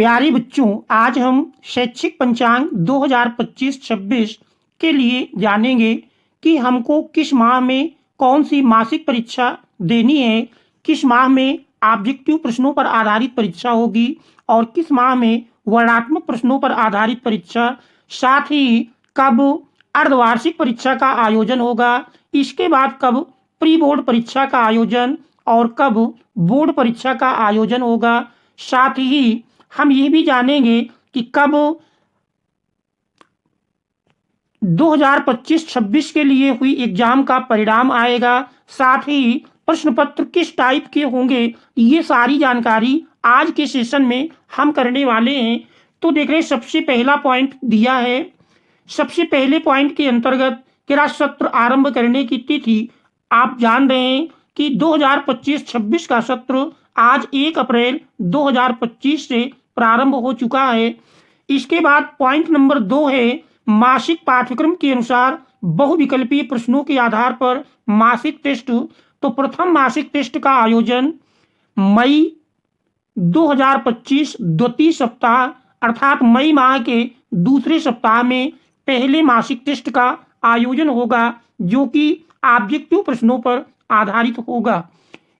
प्यारे बच्चों, आज हम शैक्षिक पंचांग 2025-26 के लिए जानेंगे कि हमको किस माह में कौन सी मासिक परीक्षा देनी है, किस माह में ऑब्जेक्टिव प्रश्नों पर आधारित परीक्षा होगी और किस माह में वर्णनात्मक प्रश्नों पर आधारित परीक्षा, साथ ही कब अर्धवार्षिक परीक्षा का आयोजन होगा, इसके बाद कब प्री बोर्ड परीक्षा का आयोजन और कब बोर्ड परीक्षा का आयोजन होगा। साथ ही हम ये भी जानेंगे कि कब 2025-26 के लिए हुई एग्जाम का परिणाम आएगा, साथ ही प्रश्न पत्र किस टाइप के होंगे, ये सारी जानकारी आज के सेशन में हम करने वाले हैं। तो देख रहे हैं, सबसे पहला पॉइंट दिया है। सबसे पहले पॉइंट के अंतर्गत किरा सत्र आरंभ करने की तिथि आप जान रहे हैं कि 2025-26 का सत्र आज 1 अप्रैल 2025 से प्रारंभ हो चुका है। इसके बाद पॉइंट नंबर 2 है मासिक पाठ्यक्रम के अनुसार बहुविकल्पीय प्रश्नों के आधार पर मासिक टेस्ट। तो प्रथम मासिक टेस्ट का आयोजन मई 2025 द्वितीय सप्ताह अर्थात मई माह के दूसरे सप्ताह में पहले मासिक टेस्ट का आयोजन होगा, जो कि ऑब्जेक्टिव प्रश्नों पर आधारित होगा।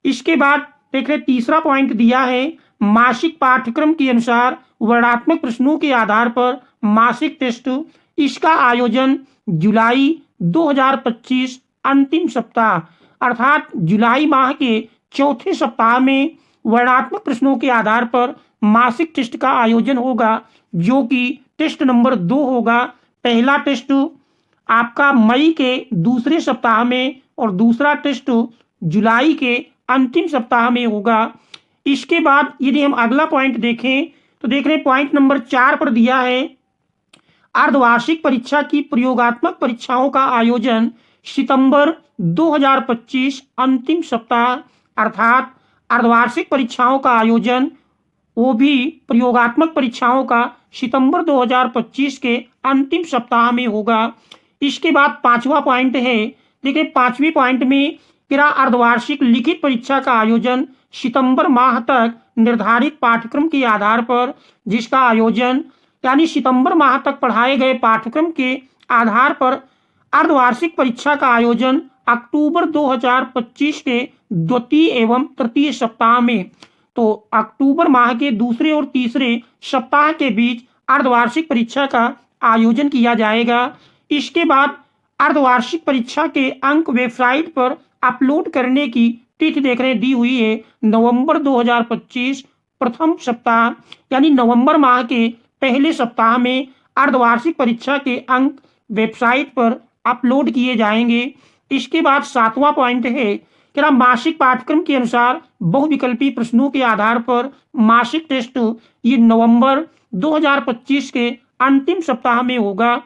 इसके बाद देख रहे तीसरा पॉइंट दिया है मासिक पाठ्यक्रम के अनुसार वर्णनात्मक प्रश्नों के आधार पर मासिक टेस्ट। इसका आयोजन जुलाई 2025 अंतिम सप्ताह अर्थात जुलाई माह के चौथे सप्ताह में वर्णनात्मक प्रश्नों के आधार पर मासिक टेस्ट का आयोजन होगा, जो कि टेस्ट नंबर 2 होगा। पहला टेस्ट आपका मई के दूसरे सप्ताह में और दूसरा टेस्ट जुलाई के अंतिम सप्ताह में होगा। इसके बाद यदि हम अगला पॉइंट देखें तो देख रहे हैं पॉइंट नंबर 4 पर दिया है अर्धवार्षिक परीक्षा की प्रयोगात्मक परीक्षाओं का आयोजन सितंबर 2025 अंतिम सप्ताह अर्थात अर्धवार्षिक परीक्षाओं का आयोजन वो भी प्रयोगात्मक परीक्षाओं का सितंबर 2025 के अंतिम सप्ताह में होगा। इसके बाद पांचवा पॉइंट है, देखिए पांचवी पॉइंट में किरा अर्धवार्षिक लिखित परीक्षा का आयोजन सितंबर माह तक निर्धारित पाठ्यक्रम के आधार पर, जिसका आयोजन यानी सितंबर माह तक पढ़ाए गए पाठ्यक्रम के आधार पर अर्धवार्षिक परीक्षा का आयोजन अक्टूबर 2025 के द्वितीय एवं तृतीय सप्ताह में। तो अक्टूबर माह के दूसरे और तीसरे सप्ताह के बीच अर्धवार्षिक परीक्षा का आयोजन किया जाएगा। इसके बाद अर्धवार्षिक परीक्षा के अंक वेबसाइट पर अपलोड करने की तिथि देख रहे दी हुई है नवंबर 2025 प्रथम सप्ताह यानी नवंबर माह के पहले सप्ताह में अर्धवार्षिक परीक्षा के अंक वेबसाइट पर अपलोड किए जाएंगे। इसके बाद सातवां पॉइंट है कि मासिक पाठ्यक्रम के अनुसार बहुविकल्पीय प्रश्नों के आधार पर मासिक टेस्ट ये नवंबर 2025 के अंतिम सप्ताह में होगा।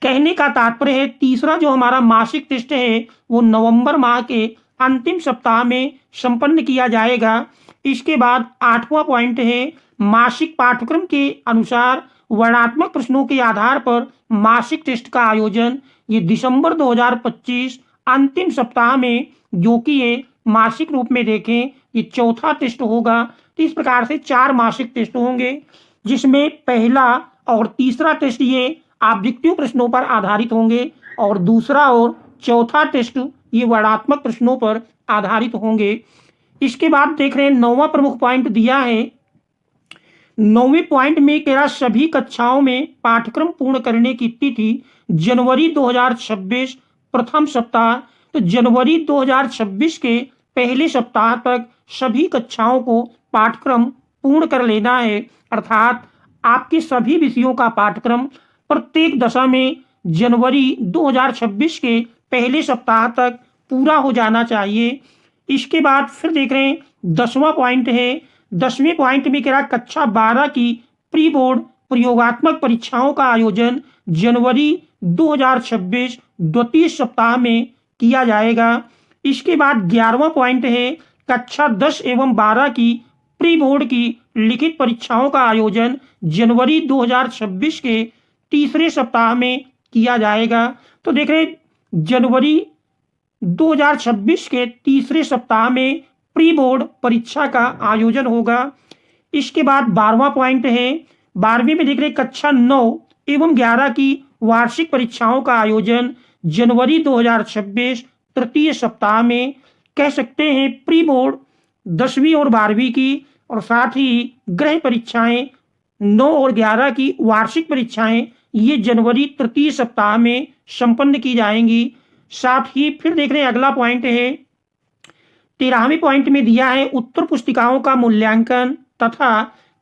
कहने का तात्पर्य है तीसरा जो हमारा मासिक टेस्ट है वो नवंबर माह के अंतिम सप्ताह में संपन्न किया जाएगा। इसके बाद आठवां पॉइंट है मासिक पाठ्यक्रम के अनुसार वर्णनात्मक प्रश्नों के आधार पर मासिक टेस्ट का आयोजन ये दिसंबर 2025 अंतिम सप्ताह में, जो कि ये मासिक रूप में देखें ये चौथा टेस्ट होगा। तो इस प्रकार से 4 मासिक टेस्ट होंगे, जिसमें पहला और तीसरा टेस्ट ये ऑब्जेक्टिव प्रश्नों पर आधारित होंगे और दूसरा और चौथा टेस्ट ये वर्णनात्मक प्रश्नों पर आधारित होंगे। इसके बाद देख रहे हैं 9वां प्रमुख पॉइंट दिया है। 9वें पॉइंट में कह सभी कक्षाओं में पाठ्यक्रम पूर्ण करने की तिथि जनवरी 2026 प्रथम सप्ताह। तो जनवरी 2026 के पहले सप्ताह तक सभी कक्षाओं को पाठ्यक्रम पूर्ण कर लेना है, अर्थात आपके सभी विषयों का पाठ्यक्रम प्रत्येक दशा में जनवरी 2026 के पहले सप्ताह तक पूरा हो जाना चाहिए। इसके बाद फिर देख रहे हैं 10वां पॉइंट है। 10वें पॉइंट में कह कक्षा 12 की प्री बोर्ड प्रयोगात्मक परीक्षाओं का आयोजन जनवरी 2026 द्वितीय सप्ताह में किया जाएगा। इसके बाद 11वां पॉइंट है कक्षा 10 एवं 12 की प्री बोर्ड की लिखित परीक्षाओं का आयोजन जनवरी 2026 के तीसरे सप्ताह में किया जाएगा। तो देख रहे जनवरी 2026 के तीसरे सप्ताह में प्री बोर्ड परीक्षा का आयोजन होगा। इसके बाद 12वां पॉइंट है, 12वीं में देख रहे कक्षा 9 एवं 11 की वार्षिक परीक्षाओं का आयोजन जनवरी 2026 तृतीय सप्ताह में, कह सकते हैं प्री बोर्ड 10वीं और 12वीं की, और साथ ही गृह परीक्षाएं 9 और 11 की वार्षिक परीक्षाएं ये जनवरी तृतीय सप्ताह में संपन्न की जाएंगी। साथ ही फिर देख रहे हैं अगला पॉइंट है, 13वें पॉइंट में दिया है उत्तर पुस्तिकाओं का मूल्यांकन तथा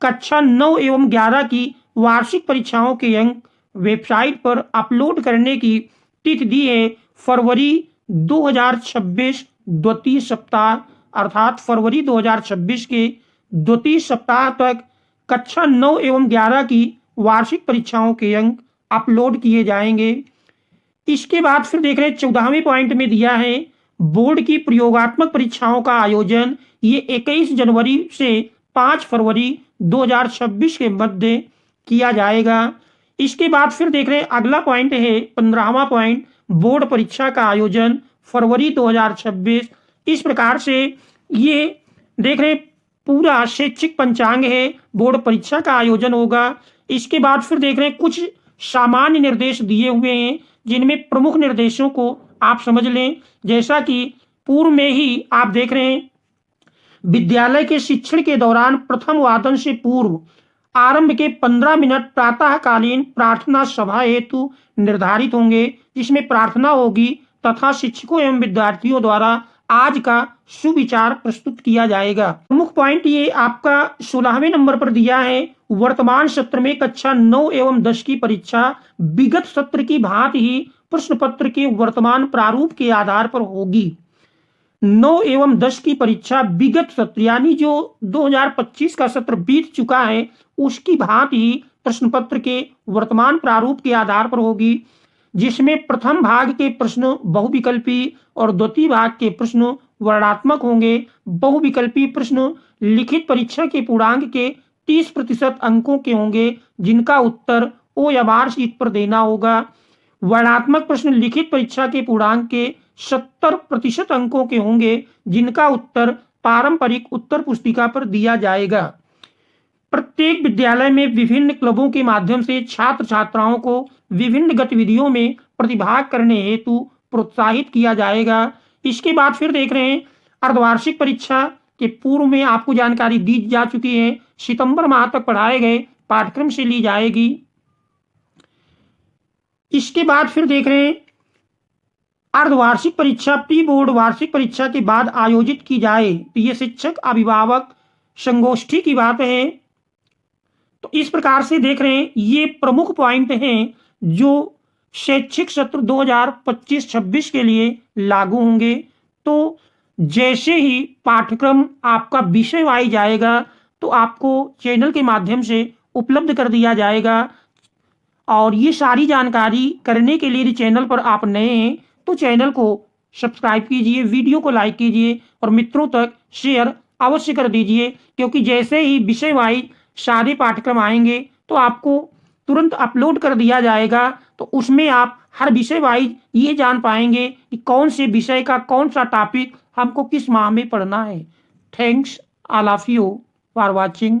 कक्षा 9 एवं 11 की वार्षिक परीक्षाओं के अंक वेबसाइट पर अपलोड करने की तिथि दी है फरवरी 2026 द्वितीय सप्ताह, अर्थात फरवरी 2026 के द्वितीय सप्ताह तक कक्षा 9 एवं 11 की वार्षिक परीक्षाओं के अंक अपलोड किए जाएंगे। इसके बाद फिर देख रहे हैं 14वें पॉइंट में दिया है बोर्ड की प्रयोगात्मक परीक्षाओं का आयोजन ये 21 जनवरी से 5 फरवरी 2026 के मध्य किया जाएगा। इसके बाद फिर देख रहे हैं अगला पॉइंट है 15वां पॉइंट, बोर्ड परीक्षा का आयोजन फरवरी 2026। इस प्रकार से ये देख रहे पूरा शैक्षिक पंचांग है, बोर्ड परीक्षा का आयोजन होगा। इसके बाद फिर देख रहे हैं कुछ सामान्य निर्देश दिए हुए हैं जिनमें प्रमुख निर्देशों को आप समझ लें, जैसा कि पूर्व में ही आप देख रहे हैं विद्यालय के शिक्षण के दौरान प्रथम वादन से पूर्व आरंभ के 15 मिनट प्रातःकालीन प्रार्थना सभा हेतु निर्धारित होंगे, जिसमें प्रार्थना होगी तथा शिक्षकों एवं विद्यार्थियों द्वारा आज का सुविचार प्रस्तुत किया जाएगा। प्रमुख पॉइंट ये आपका 16वें नंबर पर दिया है, वर्तमान सत्र में कक्षा 9 एवं 10 की परीक्षा विगत सत्र की भांति ही प्रश्न पत्र के वर्तमान प्रारूप के आधार पर होगी। 9 एवं 10 की परीक्षा विगत सत्र यानी जो 2025 का सत्र बीत चुका है उसकी भांति ही प्रश्न पत्र के वर्तमान प्रारूप के आधार पर होगी, जिसमें प्रथम भाग के प्रश्न बहुविकल्पी और द्वितीय भाग के प्रश्न वर्णनात्मक होंगे। बहुविकल्पी प्रश्न लिखित परीक्षा के पूर्णांक के 30% अंकों के होंगे, जिनका उत्तर OMR शीट पर देना होगा। वर्णनात्मक प्रश्न लिखित परीक्षा के पूर्णांक के 70% अंकों के होंगे, जिनका उत्तर पारंपरिक उत्तर पुस्तिका पर दिया जाएगा। प्रत्येक विद्यालय में विभिन्न क्लबों के माध्यम से छात्र छात्राओं को विभिन्न गतिविधियों में प्रतिभाग करने हेतु प्रोत्साहित किया जाएगा। इसके बाद फिर देख रहे हैं अर्धवार्षिक परीक्षा के पूर्व में आपको जानकारी दी जा चुकी है, सितंबर माह तक पढ़ाए गए पाठ्यक्रम से ली जाएगी। इसके बाद फिर देख रहे हैं अर्धवार्षिक परीक्षा प्री बोर्ड वार्षिक परीक्षा के बाद आयोजित की जाए, तो ये शिक्षक अभिभावक संगोष्ठी की बात है। तो इस प्रकार से देख रहे हैं ये प्रमुख पॉइंट हैं जो शैक्षिक सत्र 2025-26 के लिए लागू होंगे। तो जैसे ही पाठ्यक्रम आपका विषय वाइज जाएगा तो आपको चैनल के माध्यम से उपलब्ध कर दिया जाएगा। और ये सारी जानकारी करने के लिए यदि चैनल पर आप नए हैं तो चैनल को सब्सक्राइब कीजिए, वीडियो को लाइक कीजिए और मित्रों तक शेयर अवश्य कर दीजिए, क्योंकि जैसे ही विषय वाइज सारे पाठ्यक्रम आएंगे तो आपको तुरंत अपलोड कर दिया जाएगा। तो उसमें आप हर विषय वाइज ये जान पाएंगे कि कौन से विषय का कौन सा टॉपिक हमको किस माह में पढ़ना है। Thanks all of you for watching.